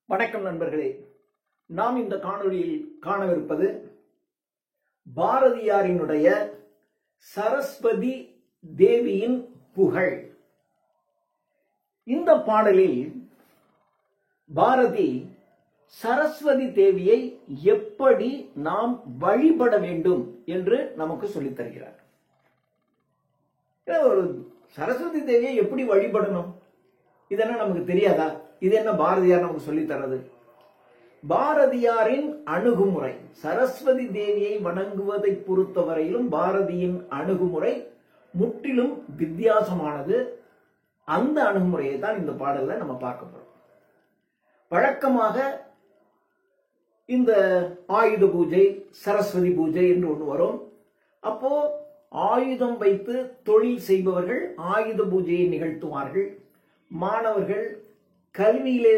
வணக்கம் நண்பர்களே. நாம் இந்த காணொளியில் காணவிருப்பது பாரதியாரினுடைய சரஸ்வதி தேவியின் புகழ். இந்த பாடலில் பாரதி சரஸ்வதி தேவியை எப்படி நாம் வழிபட வேண்டும் என்று நமக்கு சொல்லித் தருகிறார். ஒரு சரஸ்வதி தேவியை எப்படி வழிபடணும் இதெல்லாம் நமக்கு தெரியாதா? இது என்ன பாரதியார் நமக்கு சொல்லித் தரது? பாரதியாரின் அணுகுமுறை, சரஸ்வதி தேவியை வணங்குவதை பொறுத்தவரையிலும் பாரதியின் அணுகுமுறை முற்றிலும் வித்தியாசமானது. அந்த அணுகுமுறையை தான் இந்த பாடல்ல நம்ம பார்க்க போறோம். வழக்கமாக இந்த ஆயுத பூஜை, சரஸ்வதி பூஜை என்று ஒன்று வரும். அப்போ ஆயுதம் வைத்து தொழில் செய்பவர்கள் ஆயுத பூஜையை நிகழ்த்துவார்கள். மாணவர்கள், கல்வியிலே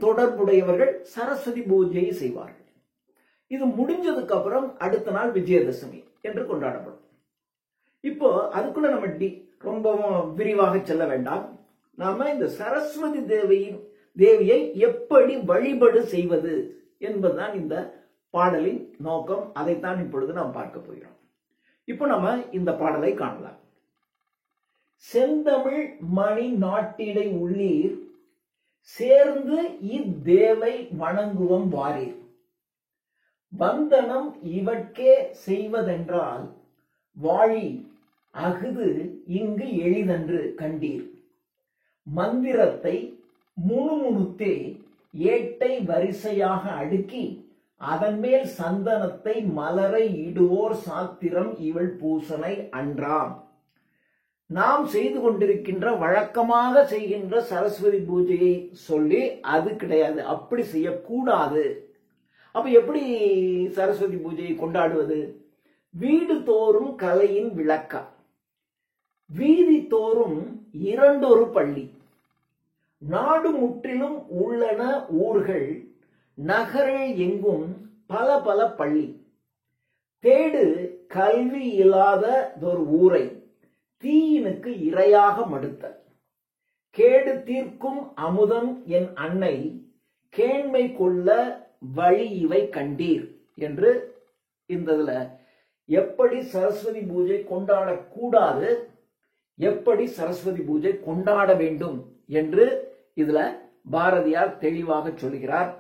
தொடர்புடையவர்கள் சரஸ்வதி பூஜையை செய்வார்கள். இது முடிஞ்சதுக்கு அப்புறம் அடுத்த நாள் விஜயதசமி என்று கொண்டாடப்படும். இப்போ அதுக்குள்ள நம்ம ரொம்பவும் விரிவாக செல்ல வேண்டாம். நாம இந்த சரஸ்வதி தேவியை எப்படி வழிபாடு செய்வது என்பதுதான் இந்த பாடலின் நோக்கம். அதைத்தான் இப்பொழுது நாம் பார்க்க போகிறோம். இப்போ நம்ம இந்த பாடலை காணலாம். செந்தமிழ் மணி நாட்டிடை உள்ளீர், சேர்ந்து இத்தேவை வணங்குவம் வாரீர். வந்தனம் இவட்கே செய்வதென்றால், வாழி அஃது இங்கு எளிதன்று கண்டீர். மந்திரத்தை முணுமுணுத்தே ஏட்டை வரிசையாக அடுக்கி, அதன் மேல் சந்தனத்தை மலரை இடுவோர் சாத்திரம் இவள் பூசனை அன்றாம். நாம் செய்து கொண்டிருக்கின்ற வழக்கமாக செய்கின்ற சரஸ்வதி பூஜையை சொல்லி அது கிடையாது, அப்படி செய்யக்கூடாது. அப்ப எப்படி சரஸ்வதி பூஜையை கொண்டாடுவது? வீடு தோறும் கலையின் விளக்கம், வீதி தோறும் இரண்டொரு பள்ளி, நாடு முற்றிலும் உள்ளன ஊர்கள், நகரில் எங்கும் பல பல பள்ளி, தேடு கல்வி இல்லாததொரு ஊரை தீயினுக்கு இரையாக மடுத்த, கேடு தீர்க்கும் அமுதம் என் அன்னை, கேண்மை கொள்ள வழி இவை கண்டீர் என்று இந்ததுல எப்படி சரஸ்வதி பூஜை கொண்டாடக்கூடாது, எப்படி சரஸ்வதி பூஜை கொண்டாட வேண்டும் என்று இதுல பாரதியார் தெளிவாக சொல்கிறார்.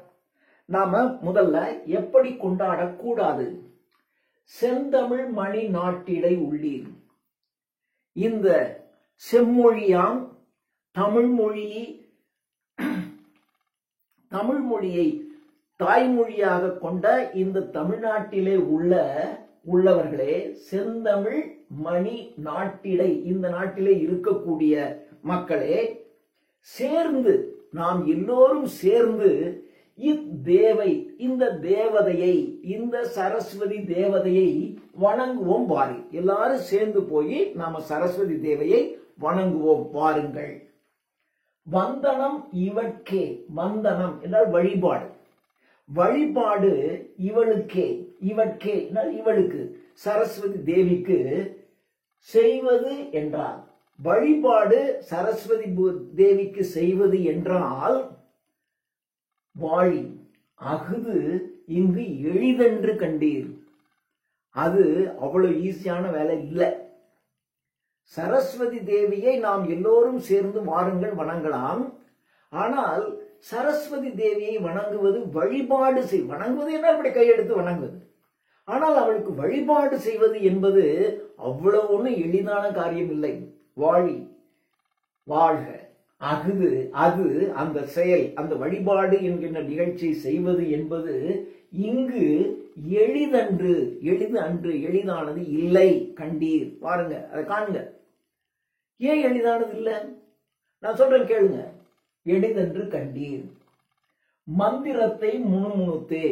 நாம முதல்ல எப்படி கொண்டாடக்கூடாது. செந்தமிழ் மணி நாட்டிடை உள்ளீர். இந்த செம்மொழியாம் தமிழ் மொழியை தாய்மொழியாக கொண்ட இந்த தமிழ்நாட்டிலே உள்ளவர்களே, செந்தமிழ் மணி நாட்டிடை, இந்த நாட்டிலே இருக்கக்கூடிய மக்களே, சேர்ந்து நாம் எல்லோரும் சேர்ந்து இத்தேவை, இந்த தேவதையை, இந்த சரஸ்வதி தேவதையை வணங்குவோம் வாரி. எல்லாரும் சேர்ந்து போய் நாம சரஸ்வதி தேவையை வணங்குவோம் வாருங்கள். வந்தனம் இவட்கே, வந்தனம் என்றால் வழிபாடு, வழிபாடு இவளுக்கே, இவட்கே என்றால் இவளுக்கு, சரஸ்வதி தேவிக்கு செய்வது என்றால், வழிபாடு சரஸ்வதி தேவிக்கு செய்வது என்றால், வாழி அஃது இங்கு எளிதென்று கண்டீர். அது அவ்வளவு ஈஸியான வேலை இல்லை. சரஸ்வதி தேவியை நாம் எல்லோரும் சேர்ந்து வாருங்கள் வணங்கலாம். ஆனால் சரஸ்வதி தேவியை வணங்குவது, வழிபாடு வணங்குவது என்றால் இப்படி கையெடுத்து வணங்குவது. ஆனால் அவளுக்கு வழிபாடு செய்வது என்பது அவ்வளவு ஒன்றும் எளிதான காரியம் இல்லை. வாழி வாழ்க அஃது, அது அந்த செயல், அந்த வழிபாடு என்கின்ற நிகழ்ச்சியை செய்வது என்பது இங்கு எளிதன்று, எளிது அன்று, எளிதானது இல்லை கண்டீர். பாருங்க, அதை காணுங்க. ஏன் எளிதானது இல்லை? நான் சொல்றேன் கேளுங்க. எளிதன்று கண்டீர். மந்திரத்தை முணுமுணுத்தே,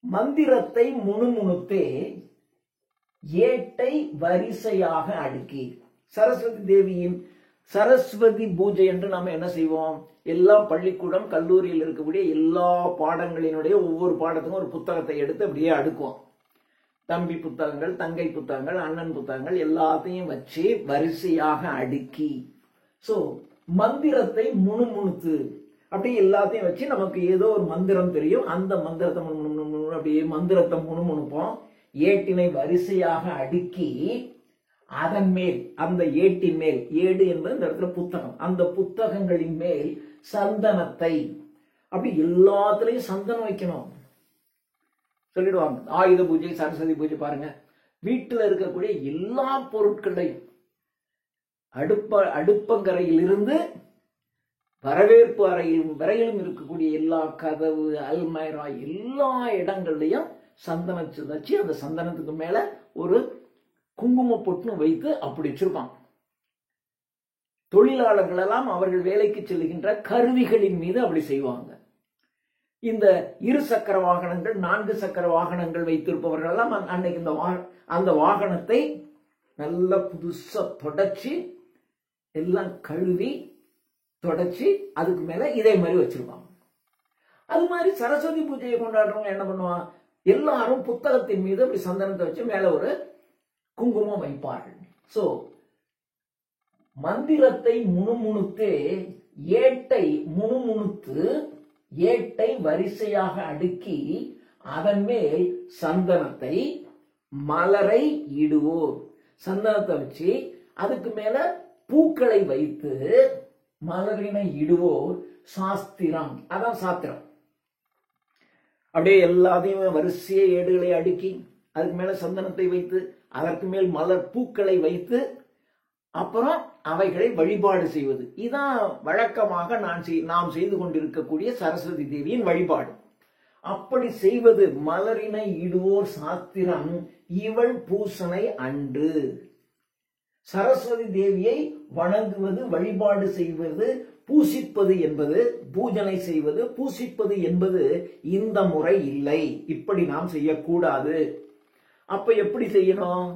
மந்திரத்தை முணுமுணுத்தே ஏட்டை வரிசையாக அடுக்கி. சரஸ்வதி தேவியின் சரஸ்வதி பூஜை என்று நாம என்ன செய்வோம்? எல்லா பள்ளிக்கூடம், கல்லூரியில் இருக்கக்கூடிய எல்லா பாடங்களினுடைய ஒவ்வொரு பாடத்துக்கும் ஒரு புத்தகத்தை எடுத்து அப்படியே அடுக்குவோம். தம்பி புத்தகங்கள், தங்கை புத்தகங்கள், அண்ணன் புத்தகங்கள் எல்லாத்தையும் வச்சு வரிசையாக அடுக்கி. சோ மந்திரத்தை முணுமுணுத்து, அப்படி எல்லாத்தையும் வச்சு நமக்கு ஏதோ ஒரு மந்திரம் தெரியும், அந்த மந்திரத்தை அப்படியே மந்திரத்தை முணுமுணுப்போம். ஏட்டினை வரிசையாக அடுக்கி அதன் மேல், அந்த ஏட்டின் மேல், ஏடு என்பது இந்த இடத்துல புத்தகம், அந்த புத்தகங்களின் மேல் சந்தனத்தை, அப்படி எல்லாத்துலயும் சந்தனம் வைக்கணும் சொல்லிடுவாங்க. ஆயுத பூஜை, சரஸ்வதி பூஜை பாருங்க, வீட்டில் இருக்கக்கூடிய எல்லா பொருட்களையும் அடுப்பங்கரையிலிருந்து வரவேற்பு அறையிலும் வரையிலும் இருக்கக்கூடிய எல்லா கதவு, அல்மைரா, எல்லா இடங்கள்லையும் சந்தனத்தை வச்சு அந்த சந்தனத்துக்கு மேல ஒரு குங்கும பொட்டு வைத்து அப்படி வச்சிருப்பாங்க. தொழிலாளர்கள் எல்லாம் அவர்கள் வேலைக்கு செல்கின்ற கருவிகளின் மீது அப்படி செய்வாங்க. இந்த 2 சக்கர வாகனங்கள், 4 சக்கர வாகனங்கள் வைத்திருப்பவர்கள் எல்லாம் அன்னைக்கு அந்த வாகனத்தை நல்ல புதுசா தொடச்சி எல்லாம் கழுவி தொடச்சி அதுக்கு மேல இதே மாதிரி வச்சிருப்பாங்க. அது மாதிரி சரஸ்வதி பூஜையை கொண்டாடுறவங்க என்ன பண்ணுவாங்க, எல்லாரும் புத்தகத்தின் மீது அப்படி சந்தனத்தை வச்சு மேல ஒரு குங்குமம் வைப்பார்கள். சோ மந்திரத்தை முணுமுணுத்து, ஏட்டை முணுமுணுத்து, ஏட்டை வரிசையாக அடுக்கி அதன் மேல் சந்தனத்தை, மலரை இடுவோர், சந்தனத்தை வச்சு அதுக்கு மேல பூக்களை வைத்து மலரினை இடுவோர் சாஸ்திரம், அதான் சாத்திரம். அப்படியே எல்லாத்தையும் வரிசையை ஏடுகளை அடுக்கி அதுக்கு மேல சந்தனத்தை வைத்து அதற்கு மேல் மலர் பூக்களை வைத்து அப்புறம் அவைகளை வழிபாடு செய்வது. இதான் வழக்கமாக நாம் செய்து கொண்டிருக்கக்கூடிய சரஸ்வதி தேவியின் வழிபாடு. அப்படி செய்வது மலரினை இடுவோர் சாத்திரம், இவள் பூசனை அன்று. சரஸ்வதி தேவியை வணங்குவது, வழிபாடு செய்வது, பூசிப்பது என்பது, பூஜனை செய்வது, பூசிப்பது என்பது இந்த முறை இல்லை. இப்படி நாம் செய்யக்கூடாது. அப்ப எப்படி செய்யணும்?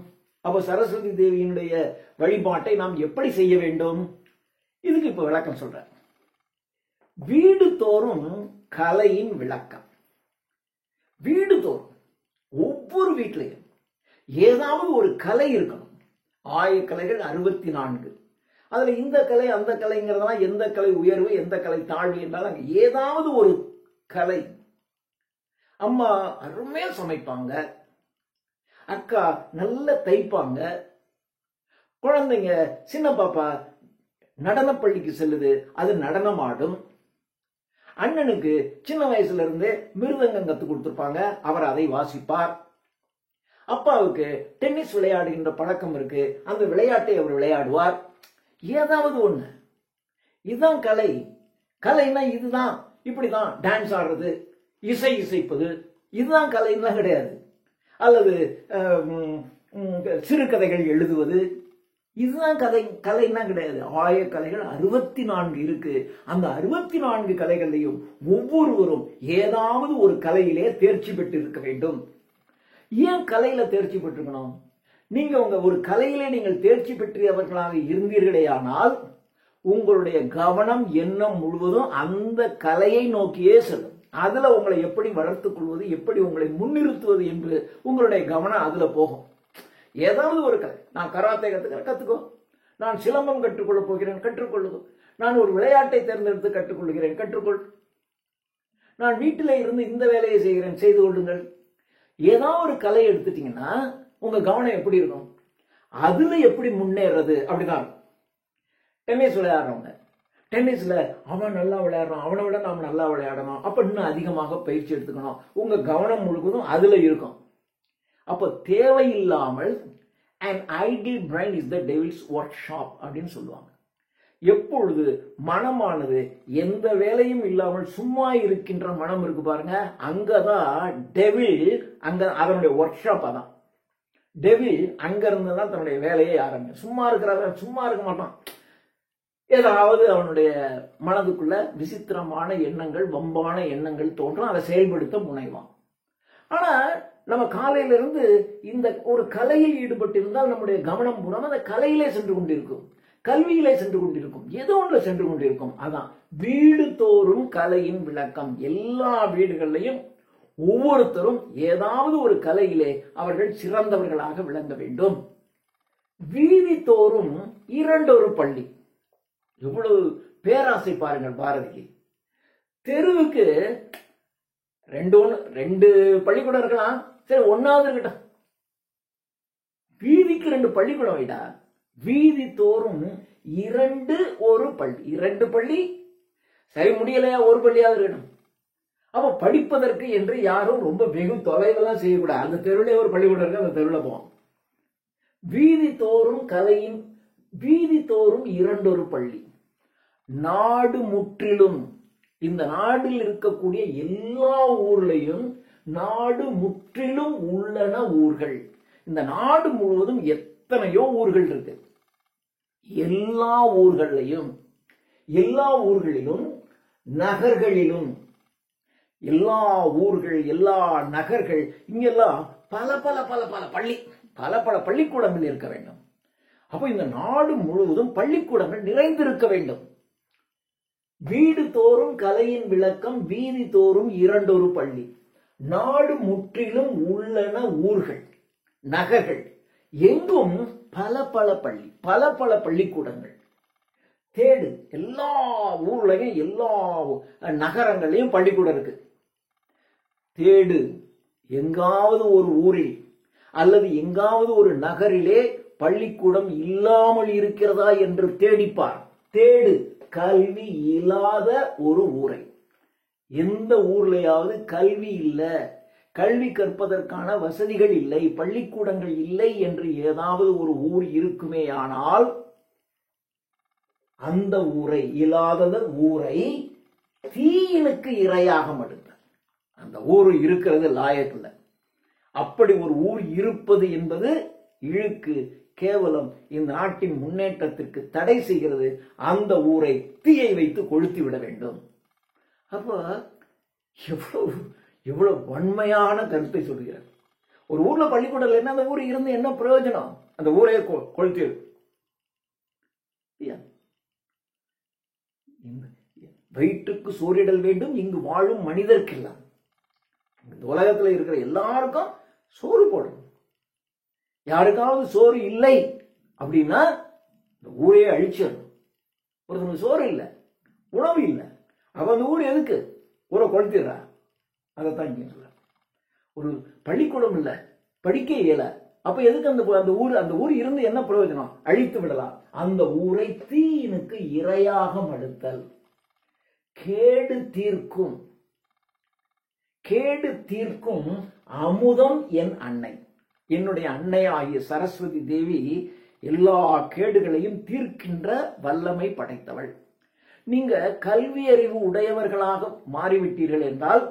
அப்ப சரஸ்வதி தேவியினுடைய வழிபாட்டை நாம் எப்படி செய்ய வேண்டும்? இதுக்கு இப்ப விளக்கம் சொல்றேன். வீடு தோறும் கலையின் விளக்கம். வீடு தோறும் ஒவ்வொரு வீட்டிலையும் ஏதாவது ஒரு கலை இருக்கணும். ஆயக்கலைகள் 64. அதுல இந்த கலை அந்த கலைங்கிறதெல்லாம் எந்த கலை உயர்வு எந்த கலை தாழ்வு என்றாலும் ஏதாவது ஒரு கலை. அம்மா அருமையா சமைப்பாங்க, அக்கா நல்ல தைப்பாங்க, குழந்தைங்க சின்ன பாப்பா நடன பள்ளிக்கு செல்லுது, அது நடனம் ஆடும். அண்ணனுக்கு சின்ன வயசுல இருந்து மிருதங்கம் கத்து கொடுத்திருப்பாங்க, அவர் அதை வாசிப்பார். அப்பாவுக்கு டென்னிஸ் விளையாடுகின்ற பழக்கம் இருக்கு, அந்த விளையாட்டை அவர் விளையாடுவார். ஏதாவது ஒண்ணு. இதுதான் கலை. கலைன்னா இதுதான், இப்படிதான் டான்ஸ் ஆடுறது, இசைப்பது, இதுதான் கலைன்னா கிடையாது. அல்லது சிறுகதைகள் எழுதுவது, இதுதான் கலைன்னா கிடையாது. ஆயக்கலைகள் 64 இருக்கு. அந்த 64 கலைகளையும் ஒவ்வொருவரும் ஏதாவது ஒரு கலையிலே தேர்ச்சி பெற்று இருக்க வேண்டும். ஏன் கலையில தேர்ச்சி பெற்றிருக்கணும்? நீங்க ஒரு கலையிலே நீங்கள் தேர்ச்சி பெற்றவர்களாக இருந்தீர்களேயானால் உங்களுடைய கவனம் எண்ணம் முழுவதும் அந்த கலையை நோக்கியே செல்லும். அதுல உங்களை எப்படி வளர்த்துக் கொள்வது, எப்படி உங்களை முன்னிறுத்துவது என்று உங்களுடைய கவனம் அதுல போகும். ஏதாவது ஒரு கலை, நான் கராத்தே கத்துக்கோ, நான் சிலம்பம் கற்றுக்கொள்ள போகிறேன், கற்றுக்கொள்ளுதோ, நான் ஒரு விளையாட்டை தேர்ந்தெடுத்து கற்றுக்கொள்கிறேன், கற்றுக்கொள், நான் வீட்டில இருந்து இந்த வேலையை செய்கிறேன், செய்து கொள்ளுங்கள். ஏதாவது ஒரு கலை எடுத்துட்டீங்கன்னா உங்க கவனம் எப்படி இருக்கும்? அதுல எப்படி முன்னேறது? அப்படிதான். டென்னிஸ் விளையாடுறவங்க, டென்னிஸ்ல அவன் நல்லா விளையாடுறான், அவனை விட நாம் நல்லா விளையாடணும், அப்ப இன்னும் அதிகமாக பயிற்சி எடுத்துக்கணும். உங்க கவனம் முழுவதும் அதுல இருக்கும். அப்ப தேவையில்லாமல் an idle brain is the devil's workshop அப்படின்னு சொல்லுவாங்க. எப்பொழுது மனமானது எந்த வேலையும் இல்லாமல் சும்மா இருக்கின்ற மனம் இருக்கு பாருங்க, அங்கதான் டெவில், அங்க அதனுடைய ஒர்க் ஷாப். அதான் டெவில் அங்க இருந்துதான் தன்னுடைய வேலையை ஆரம்பிக்கும். சும்மா இருக்க மாட்டான். ஏதாவது அவனுடைய மனதுக்குள்ள விசித்திரமான எண்ணங்கள், வம்பான எண்ணங்கள் தோன்றும், அதை செயல்படுத்த முனைவான். ஆனா நம்ம காலையில இருந்து இந்த ஒரு கலையில் ஈடுபட்டிருந்தால் நம்முடைய கவனம் பூரா அந்த கலையிலே சென்று கொண்டிருக்கும், கல்வியிலே சென்று கொண்டிருக்கும், ஏதோ ஒன்று சென்று கொண்டிருக்கும். அதான் வீடு தோறும் கலையின் விளக்கம். எல்லா வீடுகளிலையும் ஒவ்வொருத்தரும் ஏதாவது ஒரு கலையிலே அவர்கள் சிறந்தவர்களாக விளங்க வேண்டும். வீதி தோறும் 2 பள்ளி. எவ்வளவு பேராசை பாருங்கள் பாரதிக்கு. தெருவுக்கு ரெண்டு பள்ளிக்கூடம் இருக்கலாம், சரி ஒன்னாவது இருக்கட்டும், வீதிக்கு 2 பள்ளிக்கூடம் வைடா. வீதி தோறும் 2 பள்ளி, சரி முடியலையா, ஒரு பள்ளியாவது இருக்கணும். அப்ப படிப்பதற்கு என்று யாரும் ரொம்ப வெகு தொலைவெல்லாம் செய்யக்கூடாது. அந்த தெருவிலே ஒரு பள்ளிக்கூடம் இருக்கு, அந்த தெருவில் போவோம். வீதி தோறும் கலையின் வீதி தோறும் 2 பள்ளி. நாடு முற்றிலும், இந்த நாட்டில் இருக்கக்கூடிய எல்லா ஊர்லையும் நாடு முற்றிலும் உள்ளன ஊர்கள். இந்த நாடு முழுவதும் எத்தனையோ ஊர்கள் இருக்கு. எல்லா ஊர்களிலும் நகர்களிலும், எல்லா ஊர்கள் எல்லா நகர்கள் இங்கெல்லாம் பல பல பல பல பள்ளி பல பள்ளிக்கூடங்கள் இருக்க வேண்டும். அப்போ இந்த நாடு முழுவதும் பள்ளிக்கூடங்கள் நிறைந்திருக்க வேண்டும். வீடு தோறும் கலையின் விளக்கம், வீதி தோறும் 2 பள்ளி. நாடு முற்றிலும் உள்ளன ஊர்கள் நகர்கள், எங்கும் பல பல பள்ளி பல பள்ளிக்கூடங்கள். தேடு, எல்லா ஊர்லயும் எல்லா நகரங்களையும் பள்ளிக்கூடம் இருக்கு. தேடு, எங்காவது ஒரு ஊரில் அல்லது எங்காவது ஒரு நகரிலே பள்ளிக்கூடம் இல்லாமல் இருக்கிறதா என்று தேடிப்பார். தேடு, கல்வி இல்லாத ஒரு ஊரை. எந்த ஊர்லயாவது கல்வி இல்லை, கல்வி கற்பதற்கான வசதிகள் இல்லை, பள்ளிக்கூடங்கள் இல்லை என்று ஏதாவது ஒரு ஊர் இருக்குமேயானால் அந்த ஊரை இல்லாத ஊரை தீயினுக்கு இரையாக மடுத்த. அந்த ஊர் இருக்கிறது லாயக்கில்லை. அப்படி ஒரு ஊர் இருப்பது என்பது இழுக்கு, கேவலம், இந்த நாட்டின் முன்னேற்றத்திற்கு தடை செய்கிறது. அந்த ஊரை தீயை வைத்து கொளுத்தி விட வேண்டும். அப்போ எவ்வளவு வன்மையான கருத்தை சொல்கிறார். ஒரு ஊர்ல பள்ளிக்கூடம் இல்லைன்னா அந்த ஊர் இருந்து என்ன பிரயோஜனம்? அந்த ஊரையே கொளுத்தி. வயிற்றுக்கு சோறிடல் வேண்டும், இங்கு வாழும் மனிதர்க்கெல்லாம். இந்த உலகத்துல இருக்கிற எல்லாருக்கும் சோறு போடணும். யாருக்காவது சோறு இல்லை அப்படின்னா இந்த ஊரையே அழிச்சிடணும். ஒருத்தனுக்கு சோறு இல்லை, உணவு இல்லை, அப்ப அந்த ஊர் எதுக்கு? ஊரை கொளுத்திடுறா. அதைத்தான் இங்க சொல்ற. ஒரு பள்ளிக்கூடம் இல்லை, படிக்க இயல, அப்ப எதுக்கு அந்த ஊர் இருந்து என்ன பிரயோஜனம்? அழித்து விடலாம். அந்த ஊரை தீயினுக்கு இரையாக மடுத்தல். கேடு தீர்க்கும் அமுதம் என் அன்னை. என்னுடைய அன்னை ஆகிய சரஸ்வதி தேவி எல்லா கேடுகளையும் தீர்க்கின்ற வல்லமை படைத்தவள். நீங்க கல்வி அறிவு உடையவர்களாக மாறிவிட்டீர்கள் என்றால்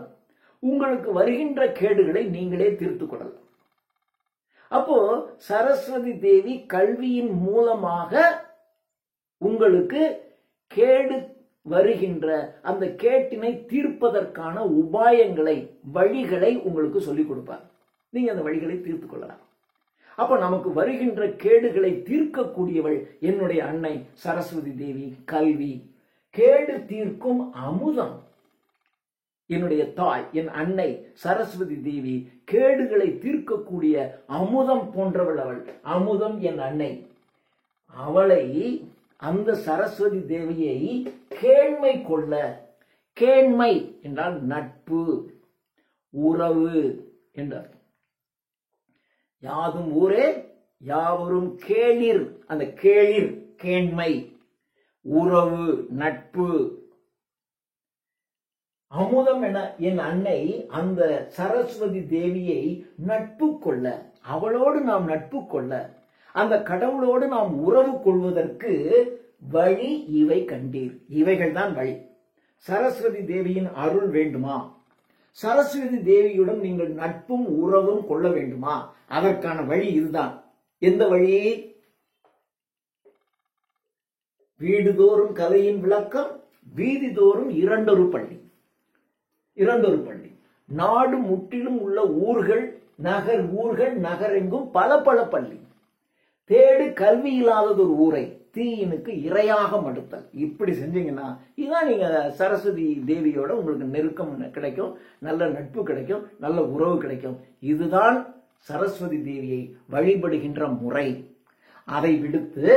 உங்களுக்கு வருகின்ற கேடுகளை நீங்களே தீர்த்து கொள்ளலாம். அப்போ சரஸ்வதி தேவி கல்வியின் மூலமாக உங்களுக்கு கேடு வருகின்ற அந்த கேட்டினை தீர்ப்பதற்கான உபாயங்களை, வழிகளை உங்களுக்கு சொல்லிக் கொடுப்பார். நீங்க அந்த வழிகளை தீர்த்து கொள்ளலாம். அப்ப நமக்கு வருகின்ற கேடுகளை தீர்க்கக்கூடியவள் என்னுடைய அன்னை சரஸ்வதி தேவி. கல்வி கேடு தீர்க்கும் அமுதம். என்னுடைய தாய், என் அன்னை சரஸ்வதி தேவி கேடுகளை தீர்க்கக்கூடிய அமுதம் போன்றவள் அவள். அமுதம் என் அன்னை. அவளை, அந்த சரஸ்வதி தேவியை கேண்மை கொள்ள. கேண்மை என்றால் நட்பு, உறவு என்றார். யாதும் ஊரே யாவரும் கேளிர். அந்த கேளிர் கேண்மை, உறவு, நட்பு. அமுதம் என என் அன்னை அந்த சரஸ்வதி தேவியை நட்பு கொள்ள, அவளோடு நாம் நட்பு கொள்ள, அந்த கடவுளோடு நாம் உறவு கொள்வதற்கு வழி இவை கண்டீர். இவைகள் தான் வழி. சரஸ்வதி தேவியின் அருள் வேண்டுமா? சரஸ்வதி தேவியுடன் நீங்கள் நட்பும் உறவும் கொள்ள வேண்டுமா? அதற்கான வழி இதுதான். எந்த வழி? வீடுதோறும் கலையின் விளக்கம், வீதி தோறும் 2 பள்ளி. 2 பள்ளி. நாடு முற்றிலும் உள்ள ஊர்கள் நகரெங்கும் பல பள்ளி. தேடு, கல்வி இல்லாதது ஒரு ஊரை தீயினுக்கு இரையாக மடுத்தல். இப்படி செஞ்சீங்கன்னா இதுதான் நீங்க சரஸ்வதி தேவியோட உங்களுக்கு நெருக்கம் கிடைக்கும், நல்ல நட்பு கிடைக்கும், நல்ல உறவு கிடைக்கும். இதுதான் சரஸ்வதி தேவியை வழிபடுகின்ற முறை. அதை விடுத்து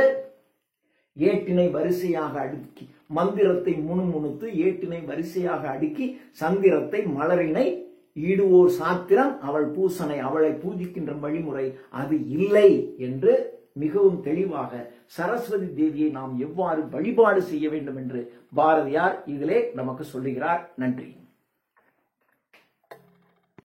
ஏட்டினை வரிசையாக அடுக்கி மந்திரத்தை முணுமுணுத்து ஏட்டினை வரிசையாக அடுக்கி சந்திரத்தை மலரினை ஈடுவோர் சாத்திரம் அவள் பூசனை அவளை பூஜிக்கின்ற வழிமுறை அது இல்லை என்று மிகவும் தெளிவாக சரஸ்வதி தேவியை நாம் எவ்வாறு வழிபாடு செய்ய வேண்டும் என்று பாரதியார் இதிலே நமக்கு சொல்லுகிறார். நன்றி.